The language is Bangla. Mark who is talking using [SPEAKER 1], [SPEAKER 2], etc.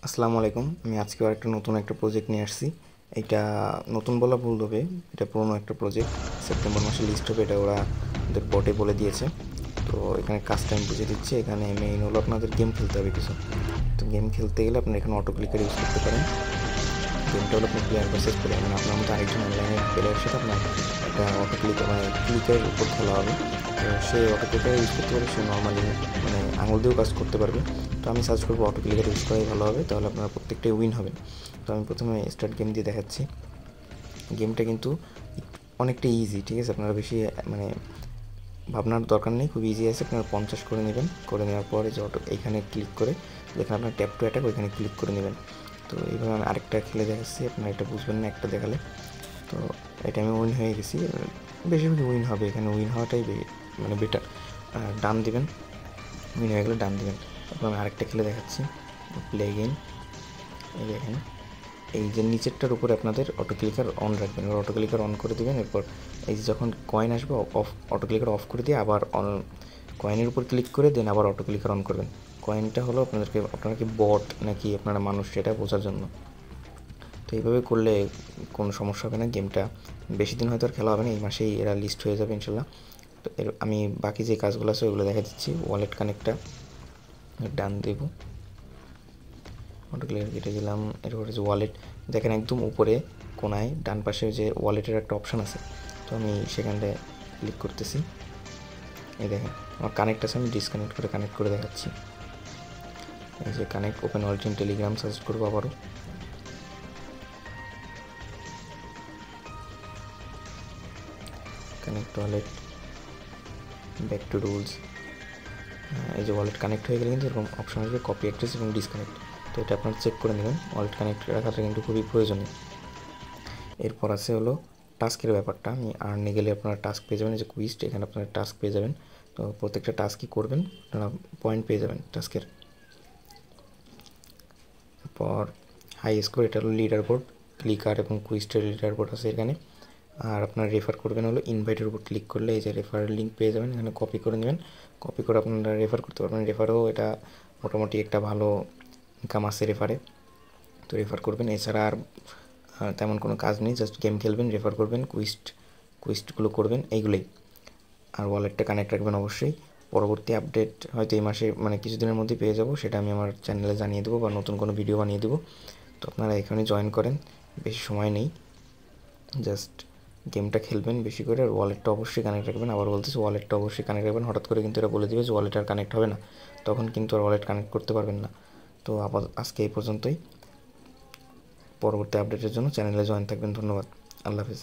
[SPEAKER 1] আসসালামু আলাইকুম। আমি আজকে আরেকটা নতুন একটা প্রজেক্ট নিয়ে আসছি। এটা নতুন বলা ভুল হবে, এটা পুরনো একটা প্রজেক্ট। সেপ্টেম্বর মাসে লিস্ট হবে, এটা ওরা ওদের বটে বলে দিয়েছে। তো এখানে কাজটা আমি বুঝিয়ে দিচ্ছি। এখানে মেইন হলো আপনাদের গেম খেলতে হবে কিছু। তো গেম খেলতে গেলে আপনারা এখানে অটো ক্লিকার ইউজ করতে পারেন। গেমটা হলো আপনি প্লেয়ার ভার্সেস প্লেয়ার, মানে আপনার মতো আরেকজন অনলাইনের প্লেয়ারের সাথে আপনার একটা অটো ক্লিকার মানে ক্লিকের উপর খেলা হবে। তো সে অটো ক্লিকার ইউজ করতে পারবে, সে নর্মালি মানে আঙুল দিয়েও কাজ করতে পারবে। তো আমি সার্চ করবো অটো ক্লিকার ইউজ করাই ভালো হবে, তাহলে আপনারা প্রত্যেকটাই উইন হবেন। তো আমি প্রথমে স্টার্ট গেম দিয়ে দেখাচ্ছি। গেমটা কিন্তু অনেকটা ইজি, ঠিক আছে? আপনারা বেশি মানে ভাবনার দরকার নেই, খুব ইজি আছে। আপনারা 50 করে নেবেন, করে নেওয়ার পরে যে অটো এইখানে ক্লিক করে যেখানে আপনার ট্যাপ টু অ্যাটাক ওইখানে ক্লিক করে নেবেন। তো এইভাবে আমি আরেকটা খেলে দেখাচ্ছি, আপনারা এটা বুঝবেন না একটা দেখালে। তো এটা আমি উইন হয়ে গেছি, বেশিরভাগ উইন হবে এখানে, উইন হওয়াটাই মানে বেটার। ডান দিবেন, উইন হয়ে গেলে ডান দিবেন। তারপর আমি আরেকটা খেলে দেখাচ্ছি, প্লে গেম। এই দেখেন, এই যে নিচেরটার উপরে আপনাদের অটো ক্লিকার অন রাখবেন, এবার অটো ক্লিকার অন করে দেবেন। এরপর এই যে যখন কয়েন আসবে অফ, অটো ক্লিকার অফ করে দিয়ে আবার কয়েনের উপর ক্লিক করে দেন আবার অটো ক্লিকার অন করবেন। কয়েনটা হলো আপনারা কি বট নাকি আপনারা মানুষ সেটা বোঝার জন্য। তো এইভাবে করলে কোনো সমস্যা হবে না। গেমটা বেশি দিন হয়তো আর খেলা হবে না, এই মাসেই এরা লিস্ট হয়ে যাবে ইনশাল্লাহ। তো আমি বাকি যে কাজগুলো আছে ওগুলো দেখা দিচ্ছি। ওয়ালেট কানেক্টটা ডান দেবো, অটো ক্লিয়ার কেটে দিলাম। এরপরে যে ওয়ালেট দেখেন একদম উপরে কোনায় ডান পাশে যে ওয়ালেটের একটা অপশান আছে, তো আমি সেখানটায় ক্লিক করতেছি। এই দেখেন আমার কানেক্ট আছে, আমি ডিসকানেক্ট করে কানেক্ট করে দেখাচ্ছি। এই যে connect, open wallet in Telegram search করবো আবারও। Connect wallet, back to rules. এই যে ওয়ালেট কানেক্ট হয়ে গেলে কিন্তু এরকম অপশন আসবে, কপি অ্যাড্রেস এবং ডিসকানেক্ট। তো এটা আপনারা চেক করে নেবেন, ওয়ালেট কানেক্ট রাখাটা কিন্তু খুবই প্রয়োজনীয়। এরপর আছে হলো টাস্কের ব্যাপারটা। আমি আর্নে গেলে আপনারা টাস্ক পেয়ে যাবেন, এই যে কুইস্ট, এখানে আপনারা টাস্ক পেয়ে যাবেন। তো প্রত্যেকটা টাস্কই করবেন, আপনারা পয়েন্ট পেয়ে যাবেন টাস্কের। এরপর হাই স্কোর, এটা হলো লিডার বোর্ড, ক্লিকার এবং কুইস্টের লিডার বোর্ড আছে এখানে। আর আপনারা রেফার করবেন হলো ইনভাইটের উপর ক্লিক করলে এই যে রেফারের লিঙ্ক পেয়ে যাবেন, এখানে কপি করে নেবেন। কপি করে আপনারা রেফার করতে পারবেন। রেফারও এটা মোটামুটি একটা ভালো ইনকাম আছে রেফারে, তো রেফার করবেন। এছাড়া আর তেমন কোনো কাজ নেই, জাস্ট গেম খেলবেন, রেফার করবেন, কুইস্টগুলো করবেন, এইগুলোই। আর ওয়ালেটটা কানেক্ট রাখবেন অবশ্যই। পরবর্তী আপডেট হয়তো এই মাসে মানে কিছুদিনের মধ্যেই পেয়ে যাব, সেটা আমি আমার চ্যানেলে জানিয়ে দেবো বা নতুন কোনো ভিডিও বানিয়ে দেবো। তো আপনারা এখানে জয়েন করেন, বেশি সময় নেই, জাস্ট গেমটা খেলবেন বেশি করে। আর ওয়ালেটটা অবশ্যই কানেক্ট রাখবেন, আবার বলতেছি ওয়ালেটটা অবশ্যই কানেক্ট রাখবেন। হঠাৎ করে কিন্তু এরা বলে দেবে যে ওয়ালেট আর কানেক্ট হবে না, তখন কিন্তু আর ওয়ালেট কানেক্ট করতে পারবেন না। তো আজকে এই পর্যন্তই। পরবর্তী আপডেটের জন্য চ্যানেলে জয়েন থাকবেন। ধন্যবাদ, আল্লাহ হাফিজ।